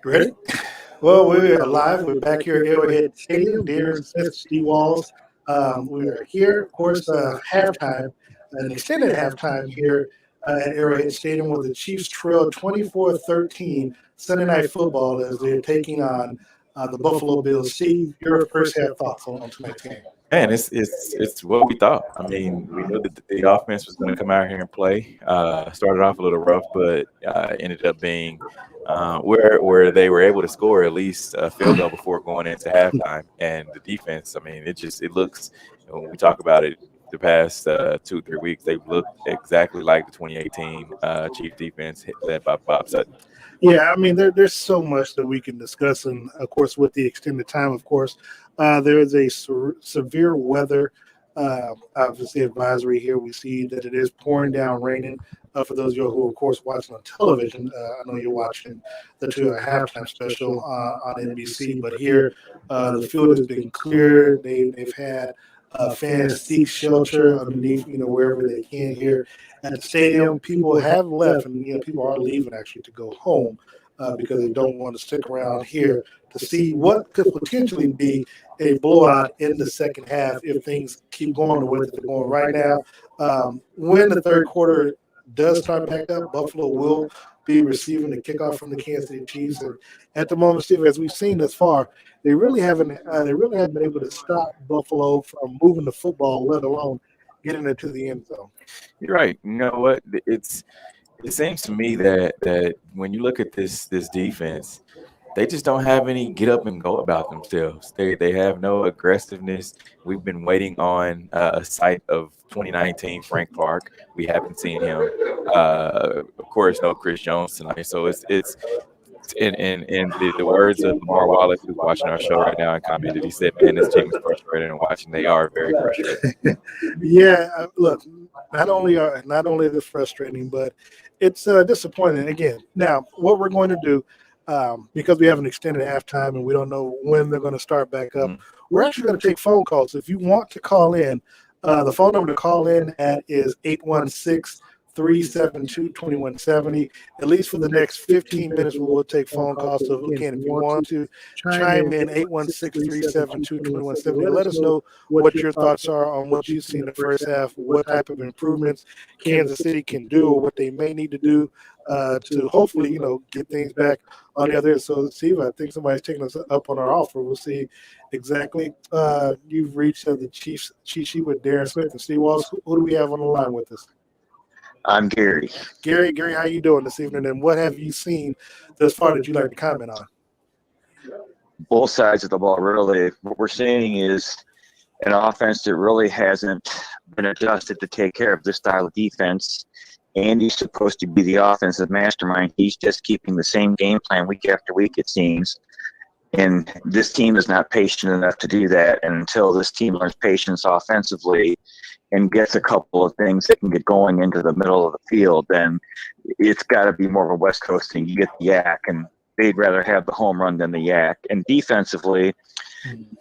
Ready? Well, we are live. We're back here at Arrowhead Stadium. Darren Smith, Steve Walls. We are here, of course, halftime, an extended halftime here at Arrowhead Stadium where the Chiefs trail 24-13 Sunday Night Football as they're taking on the Buffalo Bills. Steve, your first half thoughts on tonight's game? Man, it's what we thought. I mean, we knew that the offense was going to come out here and play. Started off a little rough, but ended up being where they were able to score at least a field goal before going into halftime. And the defense, I mean, it looks. When we talk about it, the past 2-3 weeks, they've looked exactly like the 2018 Chief defense led by Bob Sutton. Yeah, I mean, there's so much that we can discuss, and of course, with the extended time, of course, there is a severe weather, obviously, advisory here. We see that it is pouring down, raining. For those of you who, of course, watching on television, I know you're watching the two-hour halftime special on NBC, but here the field has been cleared. They've had fans seek shelter underneath, wherever they can here at the stadium. People have left, and people are leaving actually to go home because they don't want to stick around here to see what could potentially be a blowout in the second half if things keep going the way that they're going right now. When the third quarter does start back up, Buffalo will be receiving the kickoff from the Kansas City Chiefs. And at the moment, Steve, as we've seen thus far, they really haven't been able to stop Buffalo from moving the football, let alone getting it to the end zone. You're right. You know what? It seems to me that when you look at this defense, they just don't have any get up and go about themselves. They have no aggressiveness. We've been waiting on a sight of 2019 Frank Clark. We haven't seen him. Of course, no Chris Jones tonight. So it's in the words of Lamar Wallace, who's watching our show right now, and commented, he said, "Man, this team is frustrated and watching. They are very frustrated." Yeah, look, not only is it frustrating, but it's disappointing. Again, now what we're going to do, because we have an extended halftime and we don't know when they're going to start back up, we're actually going to take phone calls. If you want to call in, the phone number to call in at is 816-372-2170. At least for the next 15 minutes, we will take phone calls. So again, if you want to chime in, 816-372-2170. Let us know what your thoughts are on what you've seen in the first half, what type of improvements Kansas City can do, or what they may need to do to hopefully, get things back on the other end. So, Steve, I think somebody's taking us up on our offer. We'll see exactly. You've reached the Chiefs cheat sheet with Darren Smith and Steve Walls. Who do we have on the line with us? I'm Gary. Gary, how you doing this evening? And what have you seen thus far that you'd like to comment on? Both sides of the ball, really. What we're seeing is an offense that really hasn't been adjusted to take care of this style of defense. Andy's supposed to be the offensive mastermind. He's just keeping the same game plan week after week, it seems. And this team is not patient enough to do that. And until this team learns patience offensively and gets a couple of things that can get going into the middle of the field, then it's got to be more of a West Coast thing. You get the yak, and they'd rather have the home run than the yak. And defensively,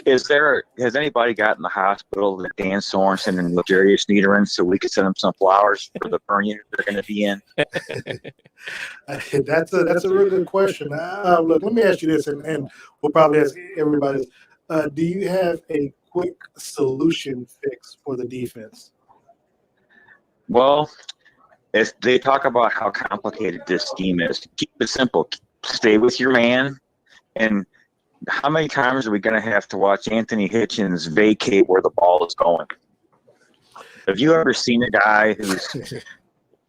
has anybody got in the hospital with Dan Sorensen and Jarius Niederman so we could send them some flowers for the burn unit they're going to be in? That's a really good question. Look, let me ask you this, and we'll probably ask everybody. Do you have a quick solution fix for the defense? Well, as they talk about how complicated this scheme is, keep it simple. Stay with your man. And how many times are we going to have to watch Anthony Hitchens vacate where the ball is going? Have you ever seen a guy who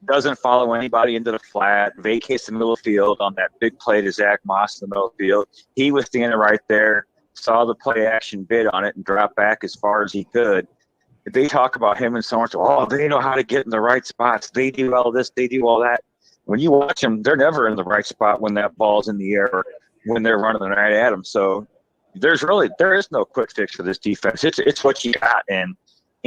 doesn't follow anybody into the flat, vacates the middle of the field on that big play to Zach Moss in the middle of the field? He was standing right there, saw the play action bid on it, and dropped back as far as he could. If they talk about him and so on, they know how to get in the right spots. They do all this, they do all that. When you watch them, they're never in the right spot when that ball's in the air, when they're running right at them. So there is no quick fix for this defense. It's what you got. And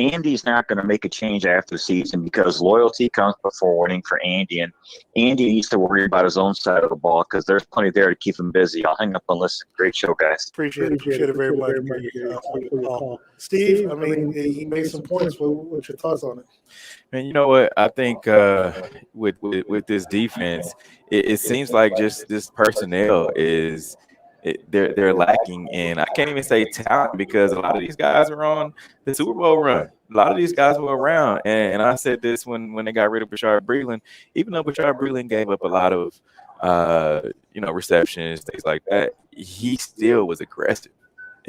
Andy's not going to make a change after the season because loyalty comes before winning for Andy, and Andy needs to worry about his own side of the ball because there's plenty there to keep him busy. I'll hang up and listen. Great show, guys. Appreciate it very much for your call. Steve, I mean, he made some points. What's your thoughts on it? And you know what? I think with this defense, it seems like just this personnel is they're lacking in. I can't even say talent because a lot of these guys are on the Super Bowl run. A lot of these guys were around, and I said this when they got rid of Bashard Breeland. Even though Bashard Breeland gave up a lot of receptions, things like that, he still was aggressive.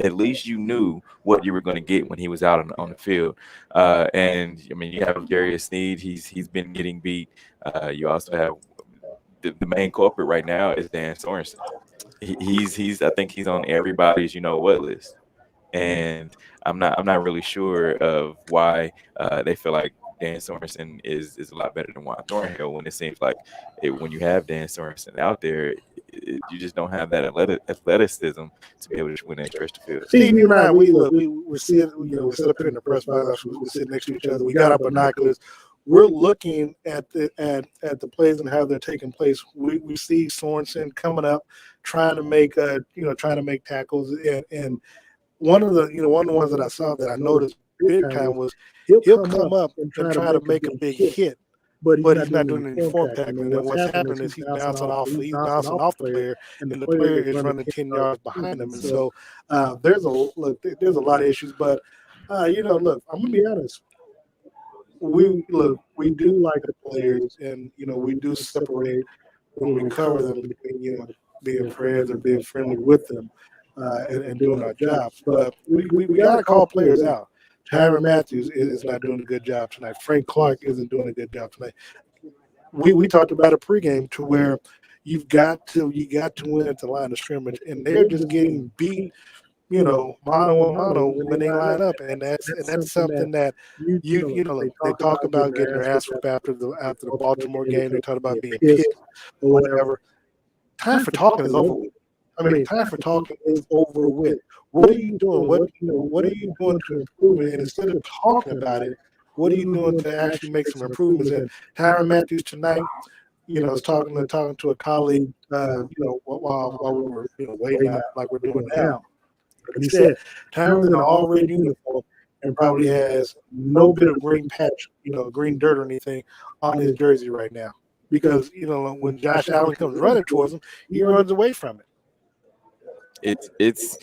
At least you knew what you were going to get when he was out on the field. And I mean, you have Darius Sneed. He's been getting beat. You also have the main culprit right now is Dan Sorensen. He's I think he's on everybody's what list, and I'm not really sure of why they feel like Dan Sorensen is a lot better than Juan Thornhill when it seems like when you have Dan Sorensen out there, you just don't have that athleticism to be able to win that stretch of field. Steve, you and I, we're seeing, we sit up here in the press box, we're sitting next to each other. We got our binoculars. We're looking at the plays and how they're taking place. We see Sorensen coming up, trying to make tackles, and one of the ones that I saw that I noticed big time was he'll come up and try to make a big hit, but he's not doing any form tackling. And what's happening is he's bouncing off the player, and the player is running 10 yards behind him. And so there's a lot of issues. But look, I'm gonna be honest. We do like the players, and we do separate when we cover them between being friends or being friendly with them and doing our jobs. But we got to call players out. Tyrann Mathieu is not doing a good job tonight. Frank Clark isn't doing a good job tonight. We talked about a pregame to where you got to win at the line of scrimmage, and they're just getting beat. Mano a mano when they line up, and that's something that they talk about getting their ass whipped after the Baltimore game. They talk about being pissed or whatever. Time for talking is over with. I mean, time for talking is over with. What are you doing? What are you doing to improve it? And instead of talking about it, what are you doing to actually make some improvements? And Tyrann Mathieu tonight, was talking to a colleague, while we were waiting out like we're doing now. And he said Tyrann's in an all-red uniform and probably has no bit of green patch, green dirt or anything on his jersey right now. Because, when Josh Allen comes running towards him, he runs away from it. It's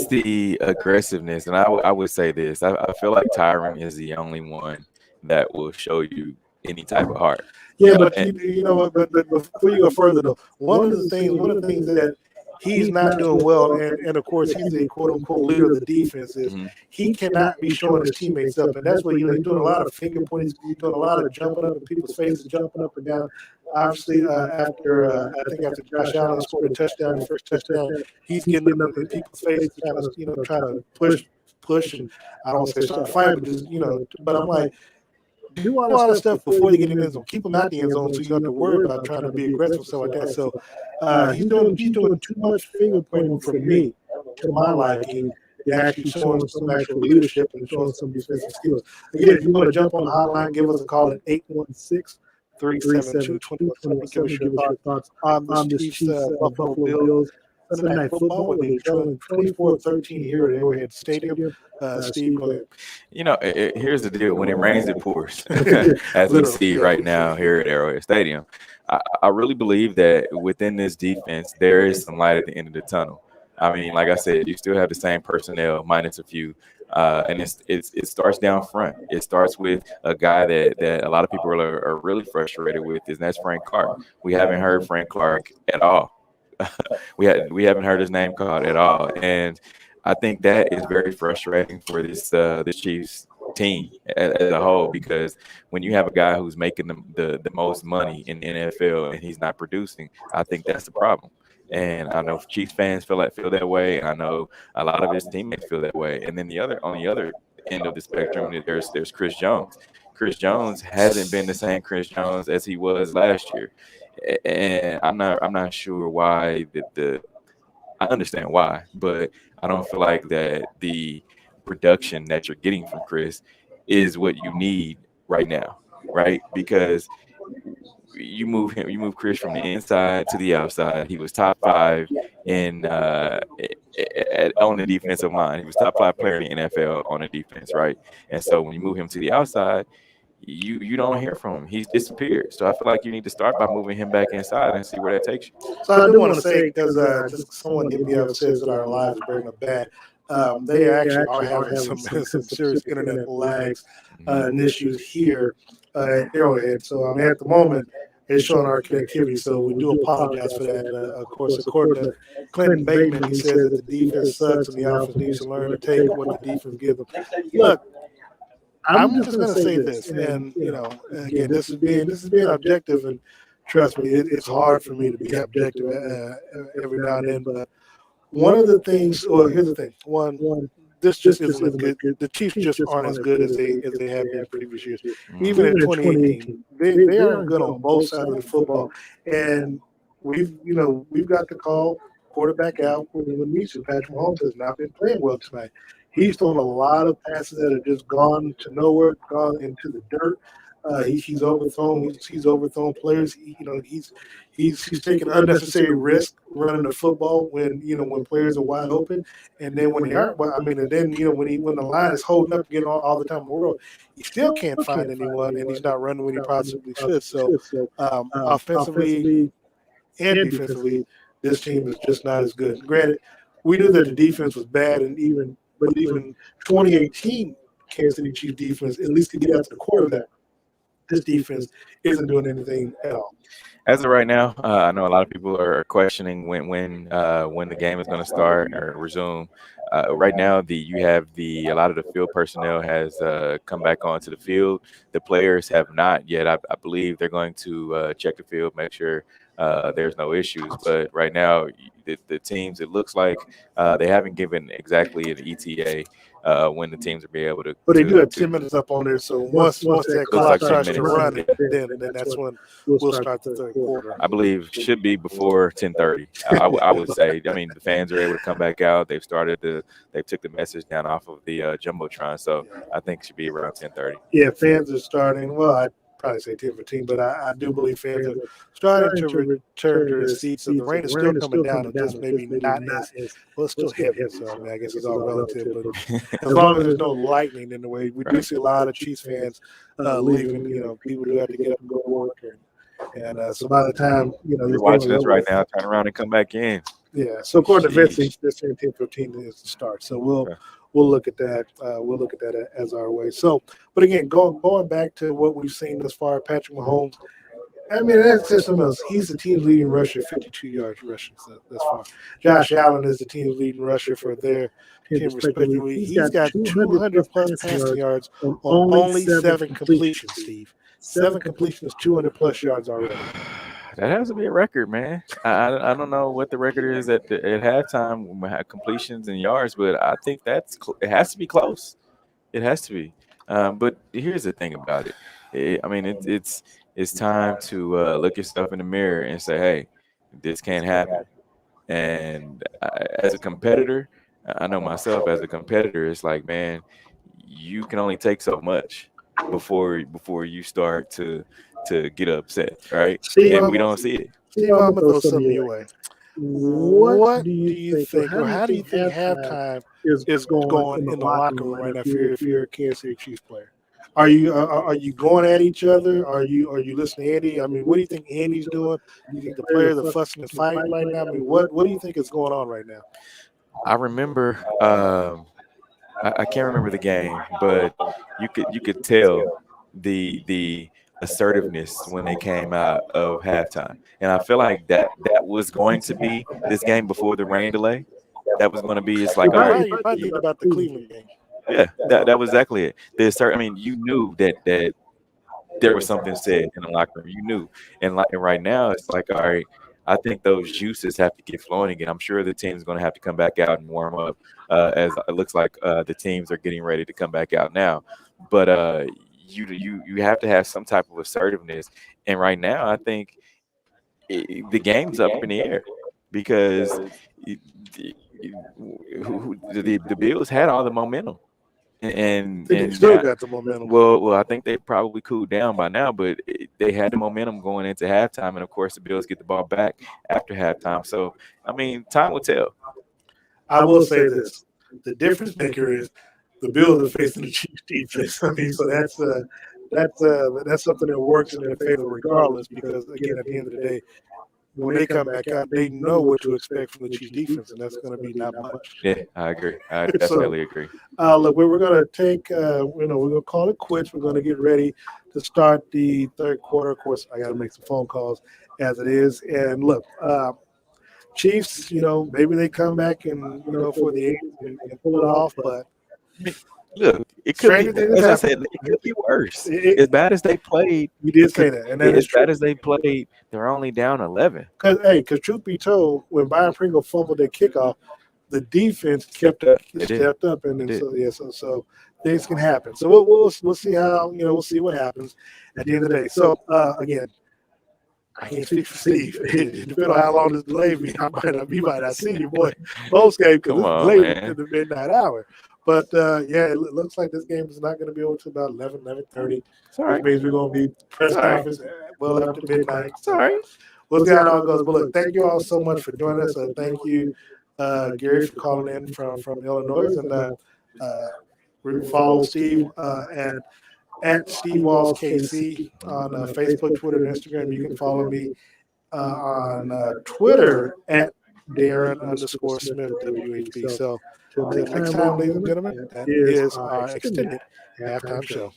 the aggressiveness. And I would say this. I feel like Tyrann is the only one that will show you any type of heart. Yeah, but but before you go further though, one of the things that he's not doing well, and of course he's a quote unquote leader of the defense, is he cannot be showing his teammates up, and that's what he's doing a lot of finger pointing, he's doing a lot of jumping up in people's faces, jumping up and down. Obviously, after Josh Allen scored a touchdown, the first touchdown, he's getting up in people's faces, trying to push, and I don't want to say start a fight, but just but I'm like, do all that stuff before you get in the end zone. Keep them out the end zone so you don't have to worry about trying to be aggressive and stuff like that. So he's doing too much finger pointing for me, to my liking. They're actually showing some actual leadership and showing some defensive skills. Again, if you want to jump on the hotline, give us a call at 816-372-2120. Give us your thoughts on this Chiefs Buffalo Bills Sunday Night Football, when they're trailing 24-13 here at Arrowhead Stadium. Steve, go ahead. Here's the deal. When it rains, it pours, as we see right now here at Arrowhead Stadium. I really believe that within this defense, there is some light at the end of the tunnel. I mean, like I said, you still have the same personnel minus a few, and it starts down front. It starts with a guy that a lot of people are really frustrated with, and that's Frank Clark. We haven't heard Frank Clark at all. We haven't heard his name called at all, and I think that is very frustrating for this Chiefs team as a whole, because when you have a guy who's making the most money in the NFL and he's not producing, I think that's the problem. And I know Chiefs fans feel that way, and I know a lot of his teammates feel that way. And then on the other end of the spectrum, there's Chris Jones. Chris Jones hasn't been the same Chris Jones as he was last year. And I'm not sure why I understand why, but I don't feel like that the production that you're getting from Chris is what you need right now, right? Because you move Chris from the inside to the outside. He was top 5 in on the defensive line. He was top 5 player in the NFL on the defense, right? And so when you move him to the outside, you don't hear from him. He's disappeared. So I feel like you need to start by moving him back inside and see where that takes you. So I do want to say, because just someone hit me up and says that our live is breaking up bad. They actually are having some serious internet lags and issues here at Arrowhead. So at the moment, it's showing our connectivity. So we do apologize for that. Of course, according to Clinton Bateman, he says that the defense sucks and the offense needs to learn to take what the defense gives them. Look, I'm just going to say this, and again, this is being objective, and trust me, it's hard for me to be objective every now and then. But one of the things, well, here's the thing: one, this just isn't good. The Chiefs just aren't as good as they have been in previous years. Even in 2018, they aren't good on both sides of the football, and we've got the call quarterback out when we see Patrick Mahomes has not been playing well tonight. He's thrown a lot of passes that have just gone to nowhere, gone into the dirt. He's overthrown. He's overthrown players. He's taking unnecessary risk running the football when players are wide open, and then when they aren't. And then when the line is holding up again all the time in the world, he still can't find anyone, and he's not running when he possibly should. So, offensively and defensively, this team is just not as good. Granted, we knew that the defense was bad, but even 2018 Kansas City Chiefs defense, at least to get out to the quarterback, this defense isn't doing anything at all. As of right now, I know a lot of people are questioning when the game is going to start or resume. Right now, a lot of the field personnel has come back onto the field. The players have not yet. I believe they're going to check the field, make sure there's no issues. But right now, the teams, it looks like they haven't given exactly an ETA when the teams will be able to. But they do have 10 minutes up on there. So once that clock starts to run, then that's when we'll start the third quarter. I believe should be before 10:30. I would say. I mean, the fans are able to come back out. They've took the message down off of the jumbotron. So I think it should be around 10:30. Yeah, fans are starting. Well, I'd probably say 10:15, but I do believe fans are starting to return to the seats. So the rain is still coming down, and just maybe not as well. It's still heavy, so I guess it's all relative. But as long as there's no lightning in the way, we do see a lot of Chiefs fans leaving. People do have to get up and go to work, and so by the time you're watching this right now, turn around and come back in. Yeah. So according to Vince, they're saying 10:15 is the start. So we'll look at that. We'll look at that as our way. So, but again, going back to what we've seen thus far, Patrick Mahomes. I mean, that's just something else. He's the team's leading rusher, 52 yards rushing thus far. Josh Allen is the team's leading rusher for their team, respectively. He's got 200 plus passing yards on only 7 completions, Steve. 7 completions, 200 plus yards already. That has to be a record, man. I don't know what the record is at halftime when we had completions and yards, but I think it has to be close. It has to be. But here's the thing about it. It's time to look yourself in the mirror and say, hey, this can't happen. And as a competitor, I know myself as a competitor, it's like, man, you can only take so much before you start to get upset, right? And we don't see it. Steve, I'm going to throw something your way. What do you think, or how do you think halftime is going in the locker room right now if you're a Kansas City Chiefs player? Are you going at each other? Are you listening to Andy? I mean, what do you think Andy's doing? Do you think the players are fussing and fighting right now? I mean, what do you think is going on right now? I remember I can't remember the game, but you could tell the assertiveness when they came out of halftime, and I feel like that was going to be this game before the rain delay. That was going to be. It's like, all right, you probably think about the Cleveland game. Yeah, that was exactly it. You knew that there was something said in the locker room. You knew, and right now it's like, all right, I think those juices have to get flowing again. I'm sure the team's going to have to come back out and warm up, as it looks like the teams are getting ready to come back out now. But you have to have some type of assertiveness, and right now I think the game's up in the air because the Bills had all the momentum. and They still got the momentum. well, I think they probably cooled down by now, but they had the momentum going into halftime, and of course, the Bills get the ball back after halftime. So, I mean, time will tell. I will say this: the difference maker is the Bills are facing the Chiefs defense. I mean, so that's something that works in their favor regardless, because again, at the end of the day, when they come back out, they know what to expect from the Chiefs defense, and that's going to be not much. Yeah, I agree. I definitely agree. Look, we're going to take, we're going to call it quits. We're going to get ready to start the third quarter. Of course, I got to make some phone calls as it is. And look, Chiefs, maybe they come back and for the eighth and pull it off, but look, it could be, as I said, it could be worse. As bad as they played, you did say that, and that as bad as they played, they're only down 11. Because truth be told, when Byron Pringle fumbled their kickoff, the defense stepped up, and then so things can happen. So we'll see how we'll see what happens at the end of the day. So again, I can't speak for Steve. Depending on how long this delay be, we might not see you, boy, post game because it's late in the midnight hour. But it looks like this game is not going to be over to about 11:30. Sorry, which means we're going to be press conference well after midnight. Sorry, we'll see how it all goes. But look, thank you all so much for joining us. Thank you, Gary, for calling in from Illinois, and we can follow Steve at Steve Walls KC on Facebook, Twitter, and Instagram. You can follow me on Twitter at Darren_Smith WHB. So until next time, ladies and gentlemen, that is our extended halftime show.